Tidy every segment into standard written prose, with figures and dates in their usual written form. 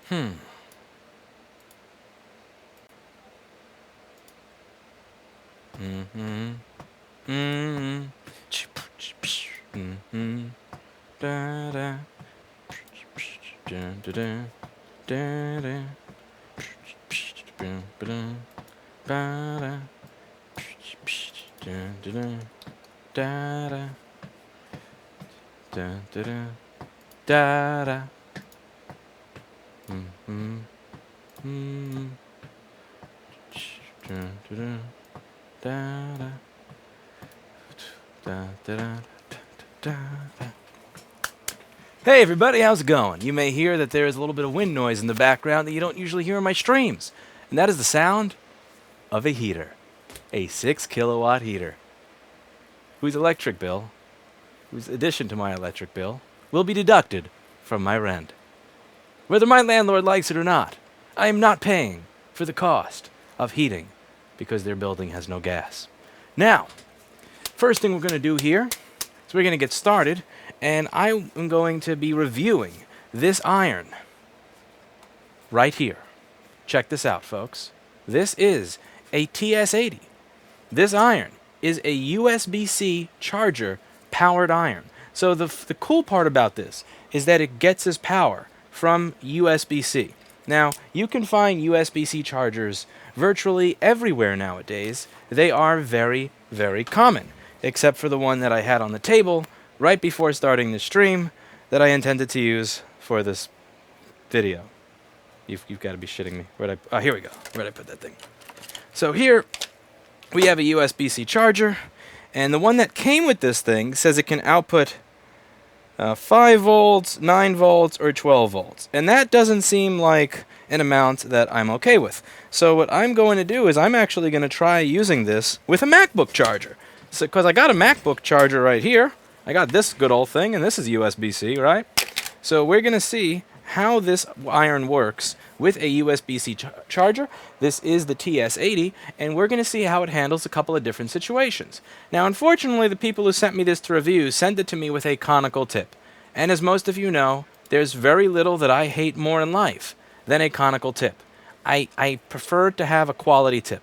Hmm. Mm-hmm. Mm-hmm. Mm-hmm. Da-da. Da-da. Da-da. Ba-da. Da-da. Da-da. Da-da. Da-da. Mm-hmm. Mm-hmm. Da-da. Da-da. Da-da. Da-da. Hey everybody, how's it going? You may hear that there is a little bit of wind noise in the background that you don't usually hear in my streams. And that is the sound of a heater. A 6 kilowatt heater. Whose electric bill, whose addition to my electric bill, will be deducted from my rent. Whether my landlord likes it or not, I am not paying for the cost of heating because their building has no gas. Now, first thing we're going to do here is we're going to get started, and I am going to be reviewing this iron right here. Check this out, folks. This is a TS80. This iron is a USB-C charger powered iron. So the cool part about this is that it gets its power from USB-C. Now, you can find USB-C chargers virtually everywhere nowadays. They are very, very common, except for the one that I had on the table right before starting the stream that I intended to use for this video. You've got to be shitting me. Here we go. Where'd I put that thing? So here we have a USB-C charger, and the one that came with this thing says it can output 5 volts, 9 volts, or 12 volts. And that doesn't seem like an amount that I'm okay with. So what I'm going to do is I'm actually going to try using this with a MacBook charger. So, because I got a MacBook charger right here. I got this good old thing, and this is USB-C, right? So we're going to see how this iron works with a USB-C charger. This is the TS80, and we're going to see how it handles a couple of different situations. Now, unfortunately, the people who sent me this to review sent it to me with a conical tip. And as most of you know, there's very little that I hate more in life than a conical tip. I prefer to have a quality tip.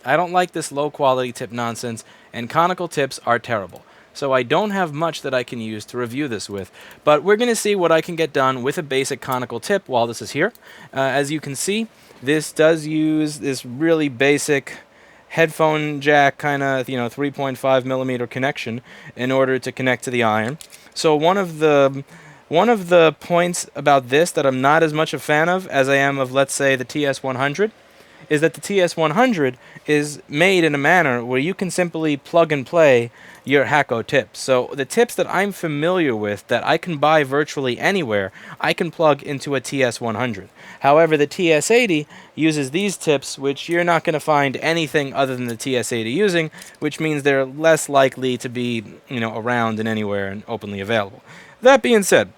I don't like this low-quality tip nonsense, and conical tips are terrible. So I don't have much that I can use to review this with. But we're going to see what I can get done with a basic conical tip while this is here. As you can see, this does use this really basic headphone jack kind of, 3.5 millimeter connection in order to connect to the iron. So one of the points about this that I'm not as much a fan of as I am of, let's say, the TS100, is that the TS100 is made in a manner where you can simply plug and play your HAKKO tips. So the tips that I'm familiar with that I can buy virtually anywhere, I can plug into a TS100. However, the TS80 uses these tips, which you're not going to find anything other than the TS80 using, which means they're less likely to be, around and anywhere and openly available. That being said,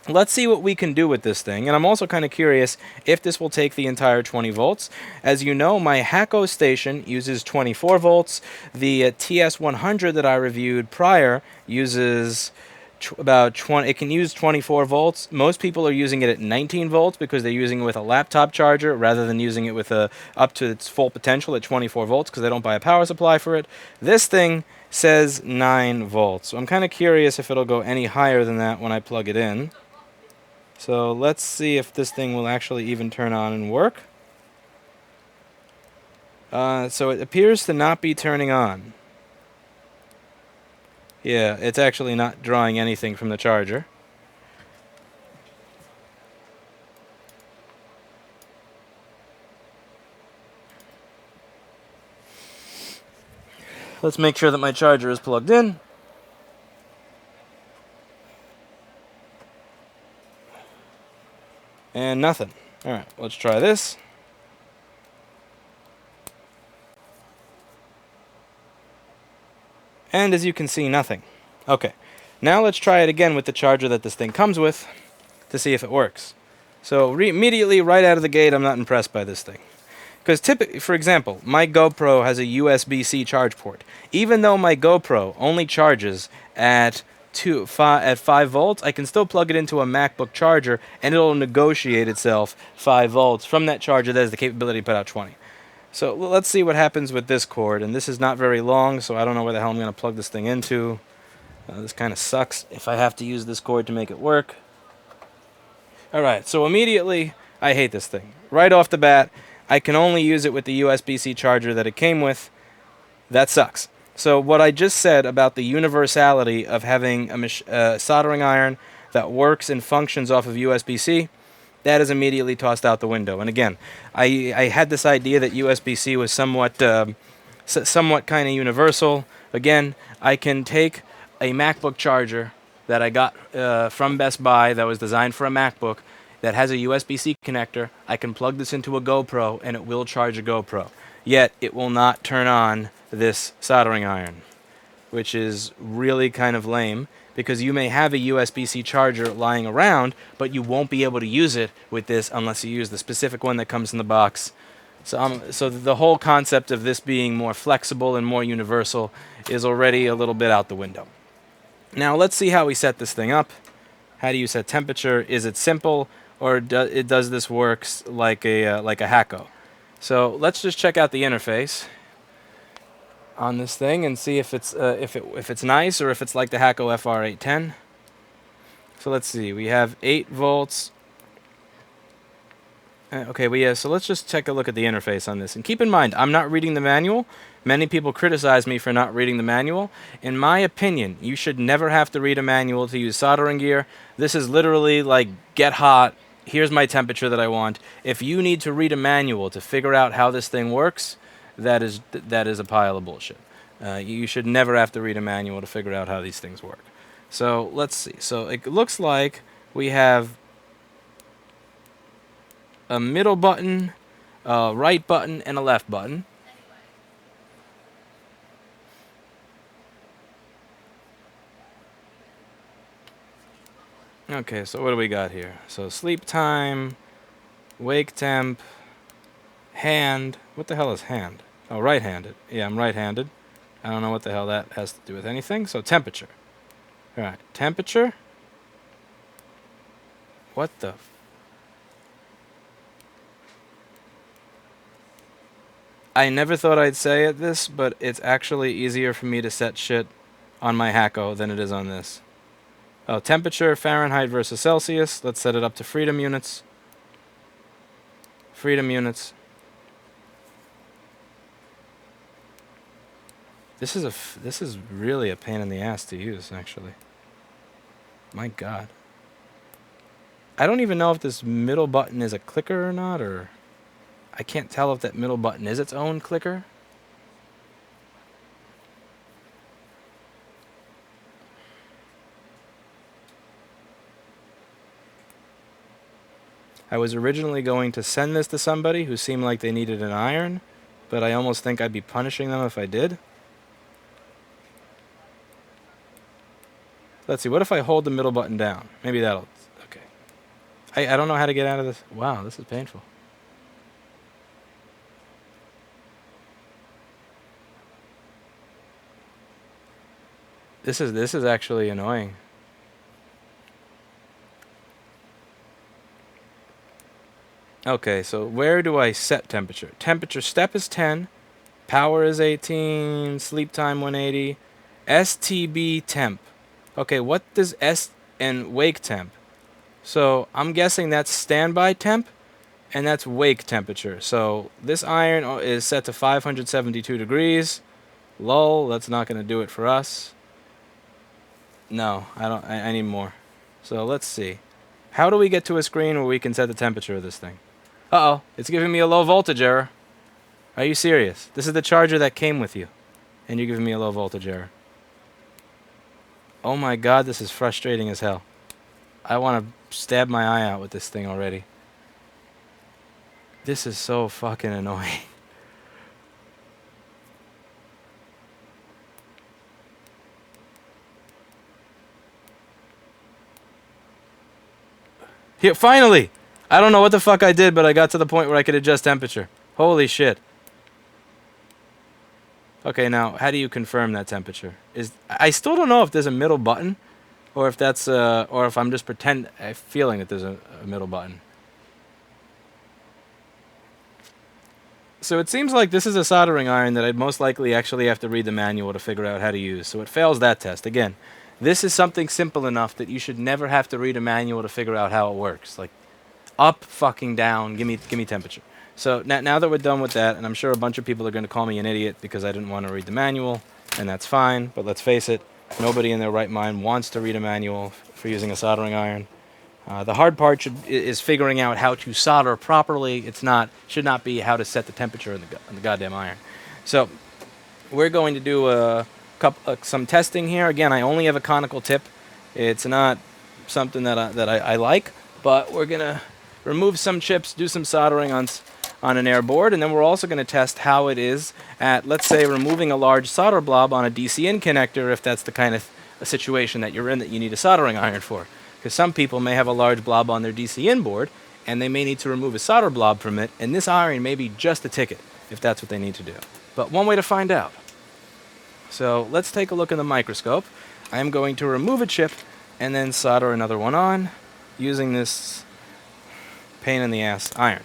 let's see what we can do with this thing, and I'm also kind of curious if this will take the entire 20 volts. As you know, my HAKKO station uses 24 volts. The TS100 that I reviewed prior uses about 20. It can use 24 volts. Most people are using it at 19 volts because they're using it with a laptop charger rather than using it with up to its full potential at 24 volts because they don't buy a power supply for it. This thing says 9 volts, so I'm kind of curious if it'll go any higher than that when I plug it in. So let's see if this thing will actually even turn on and work. So it appears to not be turning on. Yeah, it's actually not drawing anything from the charger. Let's make sure that my charger is plugged in. And nothing. Alright, let's try this. And as you can see, nothing. Okay, now let's try it again with the charger that this thing comes with to see if it works. So immediately, right out of the gate, I'm not impressed by this thing. Because typically, for example, my GoPro has a USB-C charge port. Even though my GoPro only charges at at 5 volts, I can still plug it into a MacBook charger, and it'll negotiate itself 5 volts from that charger that has the capability to put out 20. So let's see what happens with this cord. And this is not very long, so I don't know where the hell I'm going to plug this thing into. This kind of sucks if I have to use this cord to make it work. Alright, so immediately, I hate this thing. Right off the bat, I can only use it with the USB-C charger that it came with. That sucks. So what I just said about the universality of having a soldering iron that works and functions off of USB-C, that is immediately tossed out the window. And again, I had this idea that USB-C was somewhat kind of universal. Again, I can take a MacBook charger that I got from Best Buy that was designed for a MacBook that has a USB-C connector. I can plug this into a GoPro and it will charge a GoPro. Yet it will not turn on this soldering iron, which is really kind of lame because you may have a USB-C charger lying around, but you won't be able to use it with this unless you use the specific one that comes in the box. So the whole concept of this being more flexible and more universal is already a little bit out the window. Now let's see how we set this thing up. How do you set temperature? Is it simple, or does this works like a HAKKO? So let's just check out the interface on this thing and see if it's nice or if it's like the HAKKO FR810. So let's see. We have 8 volts. Okay, so let's just take a look at the interface on this. And keep in mind, I'm not reading the manual. Many people criticize me for not reading the manual. In my opinion, you should never have to read a manual to use soldering gear. This is literally like, get hot, here's my temperature that I want. If you need to read a manual to figure out how this thing works, that is a pile of bullshit. You should never have to read a manual to figure out how these things work. So let's see. So it looks like we have a middle button, a right button, and a left button. Okay, so what do we got here? So sleep time, wake temp, hand. What the hell is hand? Oh, right-handed. Yeah, I'm right-handed. I don't know what the hell that has to do with anything. So temperature. All right, temperature. What the... I never thought I'd say this, but it's actually easier for me to set shit on my HAKKO than it is on this. Oh, temperature, Fahrenheit versus Celsius. Let's set it up to freedom units. Freedom units. This is really a pain in the ass to use, actually. My God. I don't even know if this middle button is a clicker or not, or... I can't tell if that middle button is its own clicker. I was originally going to send this to somebody who seemed like they needed an iron, but I almost think I'd be punishing them if I did. Let's see, what if I hold the middle button down? Maybe that'll... Okay. I don't know how to get out of this. Wow, this is painful. This is actually annoying. Okay, so where do I set temperature? Temperature step is 10, power is 18, sleep time 180, STB temp. Okay, what does S and wake temp? So I'm guessing that's standby temp, and that's wake temperature. So this iron is set to 572 degrees. Lol, that's not going to do it for us. No, I need more. So let's see. How do we get to a screen where we can set the temperature of this thing? Uh-oh, it's giving me a low voltage error. Are you serious? This is the charger that came with you, and you're giving me a low voltage error. Oh my God, this is frustrating as hell. I want to stab my eye out with this thing already. This is so fucking annoying. Here, finally! I don't know what the fuck I did, but I got to the point where I could adjust temperature. Holy shit. Okay, now, how do you confirm that temperature? I still don't know if there's a middle button. or if that's or if I'm just feeling that there's a middle button. So it seems like this is a soldering iron that I'd most likely actually have to read the manual to figure out how to use. So it fails that test. Again, this is something simple enough that you should never have to read a manual to figure out how it works. Like, up, fucking down, give me temperature. So now that we're done with that, and I'm sure a bunch of people are going to call me an idiot because I didn't want to read the manual, and that's fine, but let's face it, nobody in their right mind wants to read a manual for using a soldering iron. The hard part is figuring out how to solder properly. Should not be how to set the temperature in the goddamn iron. So we're going to do some testing here. Again, I only have a conical tip. It's not something that I like, but we're gonna remove some chips, do some soldering on an air board, and then we're also going to test how it is at, let's say, removing a large solder blob on a DCN connector, if that's the kind of a situation that you're in that you need a soldering iron for. Because some people may have a large blob on their DCN board, and they may need to remove a solder blob from it, and this iron may be just a ticket, if that's what they need to do. But one way to find out. So let's take a look in the microscope. I am going to remove a chip, and then solder another one on, using this pain in the ass iron.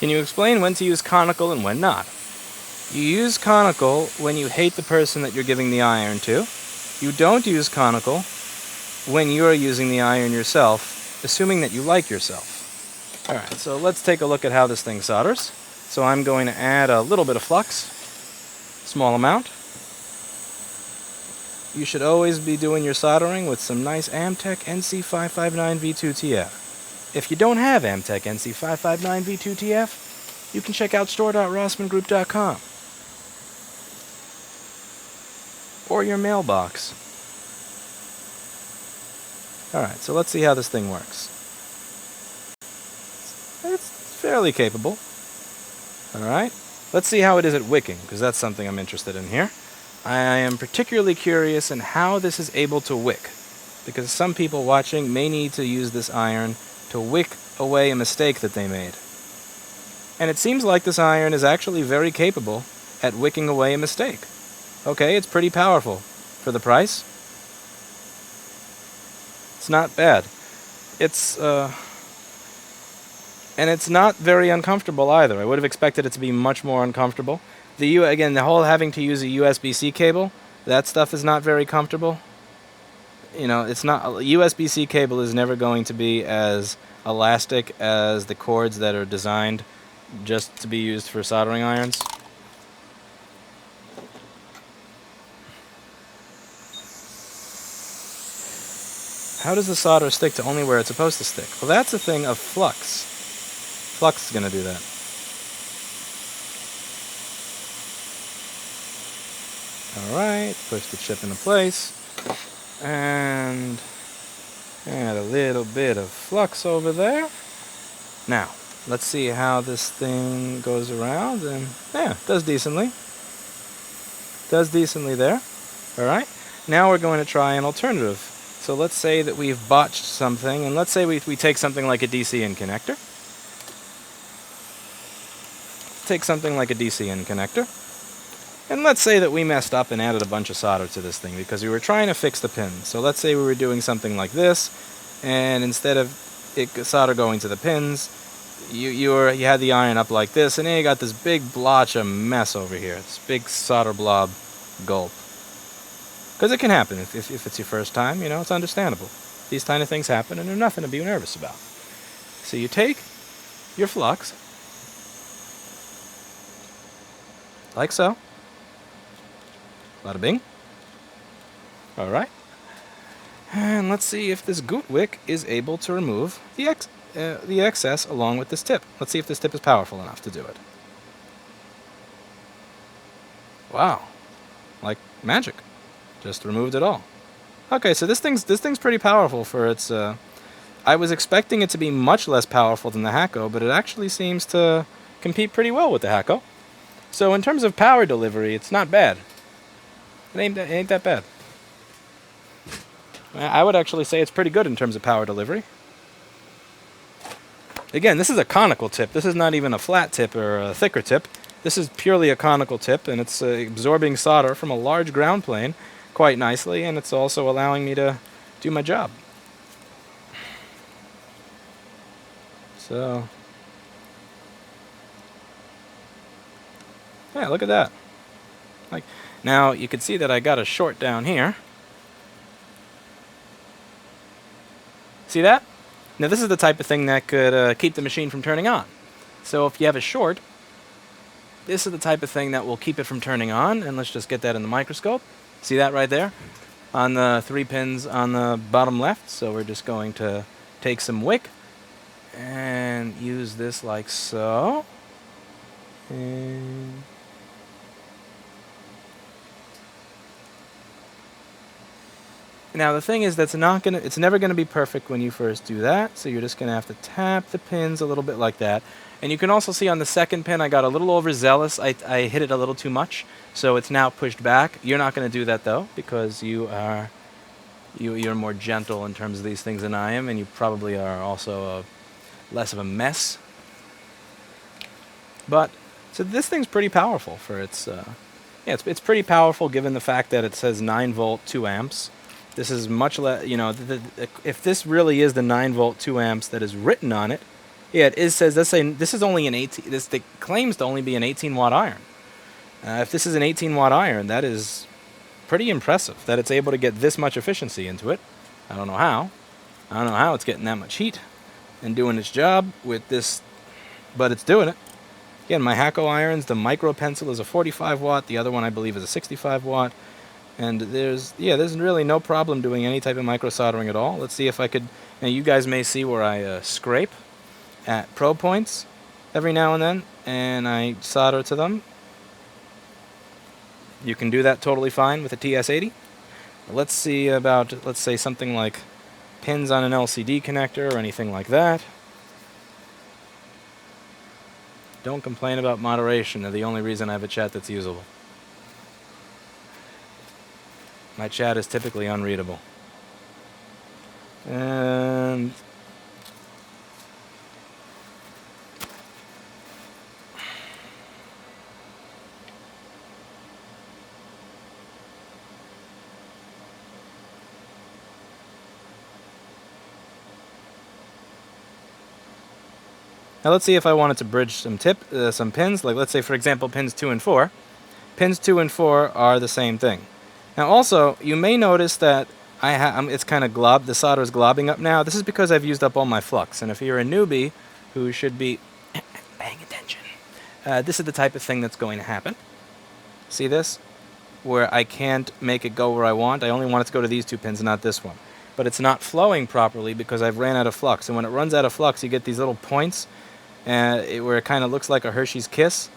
Can you explain when to use conical and when not? You use conical when you hate the person that you're giving the iron to. You don't use conical when you're using the iron yourself, assuming that you like yourself. Alright, so let's take a look at how this thing solders. So I'm going to add a little bit of flux, small amount. You should always be doing your soldering with some nice Amtech NC559 V2TF. If you don't have Amtech NC559 V2TF, you can check out store.rossmangroup.com. Or your mailbox. Alright, so let's see how this thing works. It's fairly capable. Alright, let's see how it is at wicking, because that's something I'm interested in here. I am particularly curious in how this is able to wick, because some people watching may need to use this iron to wick away a mistake that they made. And it seems like this iron is actually very capable at wicking away a mistake. Okay, it's pretty powerful for the price. It's not bad. And it's not very uncomfortable either. I would have expected it to be much more uncomfortable. Again, the whole having to use a USB-C cable, that stuff is not very comfortable. You know, it's not, a USB-C cable is never going to be as elastic as the cords that are designed just to be used for soldering irons. How does the solder stick to only where it's supposed to stick? Well, that's a thing of flux. Flux is going to do that. Alright, push the chip into place. And add a little bit of flux over there. Now, let's see how this thing goes around, and yeah, does decently. Does decently there. Alright, now we're going to try an alternative. So let's say that we've botched something, and let's say we take something like a DCN connector. Take something like a DCN connector. And let's say that we messed up and added a bunch of solder to this thing because we were trying to fix the pins. So let's say we were doing something like this, and instead of solder going to the pins, you had the iron up like this, and then you got this big blotch of mess over here. This big solder blob gulp. Because it can happen if it's your first time, you know, it's understandable. These kind of things happen, and they're nothing to be nervous about. So you take your flux, like so. Bada bing. Alright. And let's see if this goot wick is able to remove the excess along with this tip. Let's see if this tip is powerful enough to do it. Wow. Like magic. Just removed it all. Okay, so this thing's pretty powerful for its I was expecting it to be much less powerful than the HAKKO, but it actually seems to compete pretty well with the HAKKO. So in terms of power delivery, it's not bad. It ain't that bad. I would actually say it's pretty good in terms of power delivery. Again, this is a conical tip. This is not even a flat tip or a thicker tip. This is purely a conical tip, and it's absorbing solder from a large ground plane quite nicely, and it's also allowing me to do my job. So, yeah, look at that. Like, now you can see that I got a short down here. See that? Now this is the type of thing that could keep the machine from turning on. So if you have a short, this is the type of thing that will keep it from turning on. And let's just get that in the microscope. See that right there? On the 3 pins on the bottom left. So we're just going to take some wick and use this like so. And now the thing is it's never gonna be perfect when you first do that, so you're just gonna have to tap the pins a little bit like that. And you can also see on the second pin I got a little overzealous. I hit it a little too much, so it's now pushed back. You're not gonna do that though, because you're more gentle in terms of these things than I am, and you probably are also less of a mess. But so this thing's pretty powerful for its it's pretty powerful given the fact that it says 9 volt 2 amps. This is much less, you know, if this really is the 9 volt 2 amps that is written on it, yeah, it says, let's say this is only an 18, it claims to only be an 18 watt iron. If this is an 18 watt iron, that is pretty impressive that it's able to get this much efficiency into it. I don't know how. I don't know how it's getting that much heat and doing its job with this, but it's doing it. Again, my HAKKO irons, the micro pencil is a 45 watt, the other one I believe is a 65 watt. And there's really no problem doing any type of micro soldering at all. Let's see if I could, now you guys may see where I scrape at probe points every now and then, and I solder to them. You can do that totally fine with a TS80. Let's see about, let's say something like pins on an LCD connector or anything like that. Don't complain about moderation. They're the only reason I have a chat that's usable. My chat is typically unreadable. And now let's see if I wanted to bridge some pins, like let's say for example pins 2 and 4. Pins 2 and 4 are the same thing. Now also, you may notice that it's kind of the solder is globbing up now. This is because I've used up all my flux. And if you're a newbie who should be paying attention, this is the type of thing that's going to happen. See this? Where I can't make it go where I want. I only want it to go to these 2 pins, not this one. But it's not flowing properly because I've ran out of flux. And when it runs out of flux, you get these little points where it kind of looks like a Hershey's Kiss.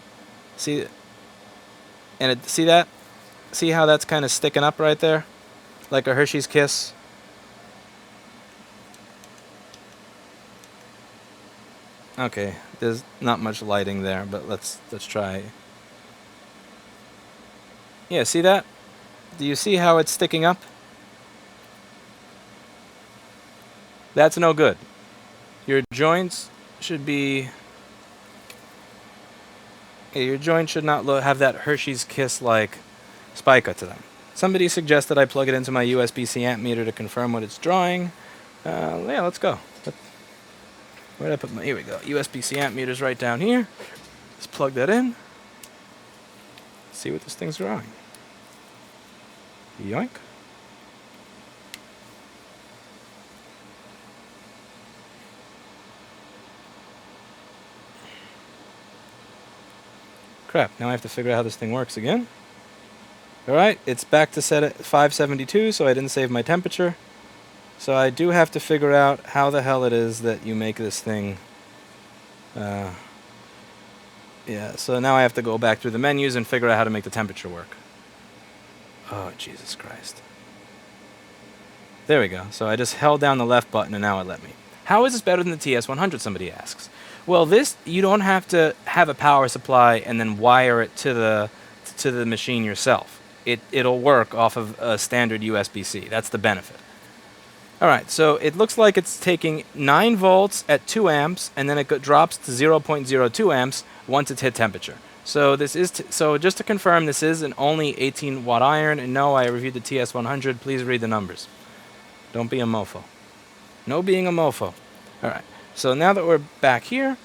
See? And see that? See how that's kind of sticking up right there? Like a Hershey's Kiss? Okay, there's not much lighting there, but let's try. Yeah, see that? Do you see how it's sticking up? That's no good. Your joints should be... Yeah, your joints should not have that Hershey's Kiss like spica to them. Somebody suggested I plug it into my USB-C amp meter to confirm what it's drawing. Yeah, let's go. Where did I put my... Here we go. USB-C amp meter's right down here. Let's plug that in. See what this thing's drawing. Yoink. Crap, now I have to figure out how this thing works again. Alright, it's back to set at 572, so I didn't save my temperature. So I do have to figure out how the hell it is that you make this thing. Yeah, so now I have to go back through the menus and figure out how to make the temperature work. Oh, Jesus Christ. There we go. So I just held down the left button and now it let me. How is this better than the TS100, somebody asks? Well, this, you don't have to have a power supply and then wire it to the machine yourself. It'll work off of a standard USB-C. That's the benefit. Alright, so it looks like it's taking 9 volts at 2 amps, and then it drops to 0.02 amps once it's hit temperature. So this is so just to confirm, this is an only 18-watt iron, and no, I reviewed the TS100. Please read the numbers. Don't be a mofo. No being a mofo. Alright, so now that we're back here, I'm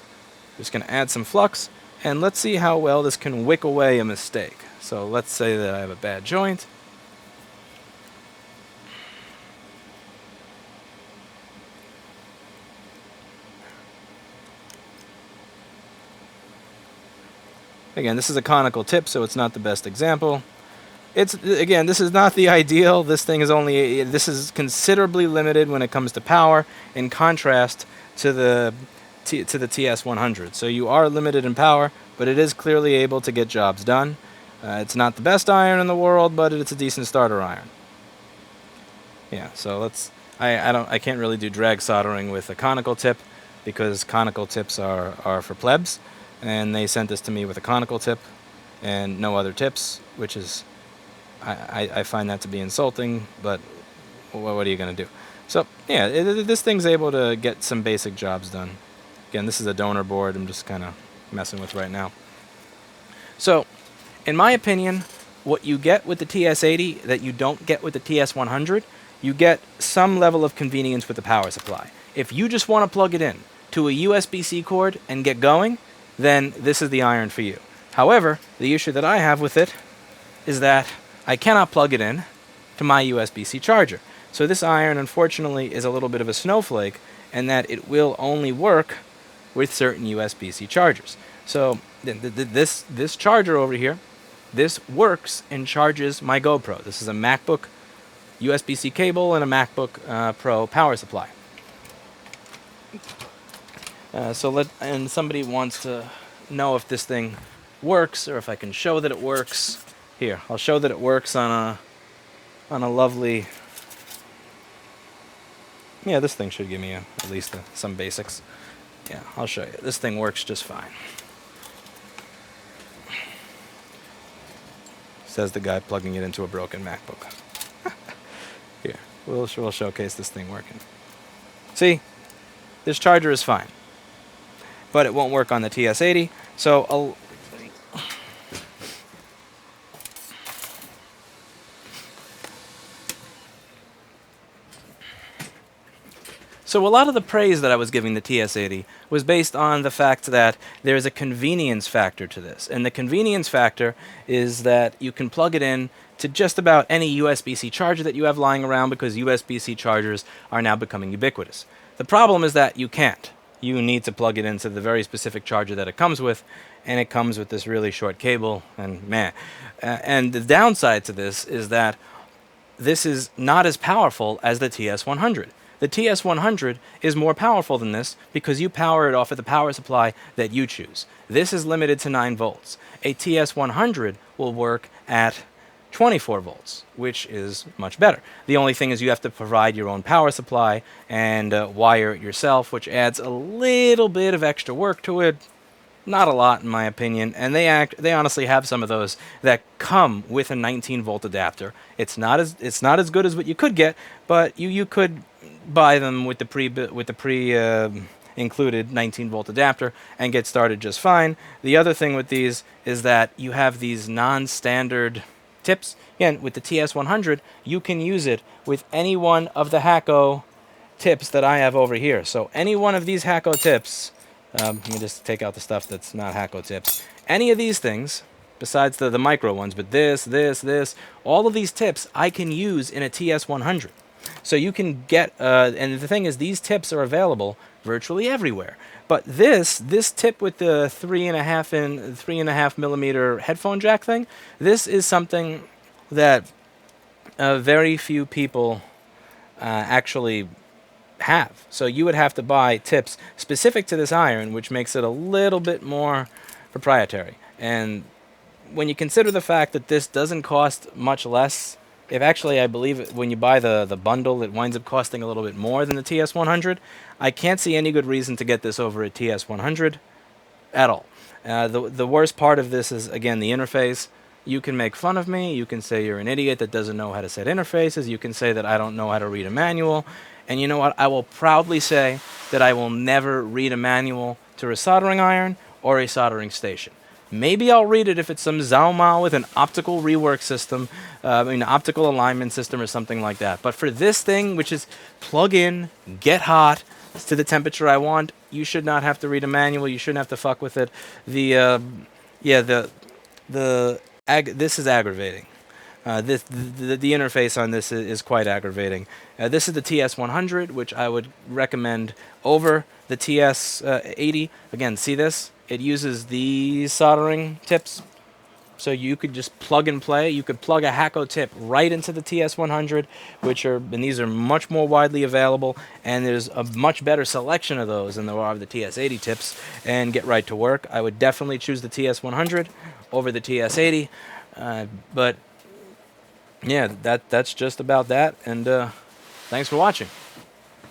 just going to add some flux, and let's see how well this can wick away a mistake. So let's say that I have a bad joint. Again, this is a conical tip, so it's not the best example. Again, this is not the ideal. This thing is this is considerably limited when it comes to power, in contrast to the TS100. So you are limited in power, but it is clearly able to get jobs done. It's not the best iron in the world, but it's a decent starter iron. Yeah, so I can't really do drag soldering with a conical tip because conical tips are for plebs. And they sent this to me with a conical tip and no other tips, which is, I find that to be insulting, but what are you going to do? So, yeah, this thing's able to get some basic jobs done. Again, this is a donor board I'm just kind of messing with right now. So, in my opinion, what you get with the TS80 that you don't get with the TS100, you get some level of convenience with the power supply. If you just want to plug it in to a USB-C cord and get going, then this is the iron for you. However, the issue that I have with it is that I cannot plug it in to my USB-C charger. So this iron, unfortunately, is a little bit of a snowflake, and that it will only work with certain USB-C chargers. So this charger over here, this works and charges my GoPro. This is a MacBook USB-C cable and a MacBook Pro power supply. And somebody wants to know if this thing works, or if I can show that it works. Here, I'll show that it works on a lovely. Yeah, this thing should give me at least some basics. Yeah, I'll show you. This thing works just fine. Says the guy plugging it into a broken MacBook. Here, we'll showcase this thing working. See, this charger is fine, but it won't work on the TS80. So a lot of the praise that I was giving the TS80 was based on the fact that there is a convenience factor to this. And the convenience factor is that you can plug it in to just about any USB-C charger that you have lying around, because USB-C chargers are now becoming ubiquitous. The problem is that you can't. You need to plug it into the very specific charger that it comes with, and it comes with this really short cable, and man. And the downside to this is that this is not as powerful as the TS100. The TS100 is more powerful than this because you power it off of the power supply that you choose. This is limited to 9 volts. A TS100 will work at 24 volts, which is much better. The only thing is you have to provide your own power supply and wire it yourself, which adds a little bit of extra work to it. Not a lot, in my opinion, and they honestly have some of those that come with a 19-volt adapter. It's not as good as what you could get, but you could buy them with the included 19-volt adapter and get started just fine. The other thing with these is that you have these non-standard tips. Again, with the TS100, you can use it with any one of the HAKKO tips that I have over here. So any one of these HAKKO tips. Let me just take out the stuff that's not HAKKO tips. Any of these things, besides the micro ones, but this, all of these tips I can use in a TS100. So you can get, and the thing is, these tips are available virtually everywhere. But this tip with the 3.5 millimeter headphone jack thing, this is something that very few people actually have. So you would have to buy tips specific to this iron, which makes it a little bit more proprietary. And when you consider the fact that this doesn't cost much less if actually I believe when you buy the bundle, it winds up costing a little bit more than the TS100. I can't see any good reason to get this over a TS100 at all. The worst part of this is, again, the interface. You can make fun of me. You can say you're an idiot that doesn't know how to set interfaces. You can say that I don't know how to read a manual. And you know what? I will proudly say that I will never read a manual to a soldering iron or a soldering station. Maybe I'll read it if it's some Zauma with an optical rework system, optical alignment system or something like that. But for this thing, which is plug in, get hot to the temperature I want, you should not have to read a manual. You shouldn't have to fuck with it. This is aggravating. The interface on this is quite aggravating. This is the TS100, which I would recommend over the TS80. Again, see this? It uses these soldering tips. So you could just plug and play. You could plug a HAKKO tip right into the TS100, and these are much more widely available, and there's a much better selection of those than there are of the TS80 tips, and get right to work. I would definitely choose the TS100 over the TS80, but yeah, that's just about that, and thanks for watching.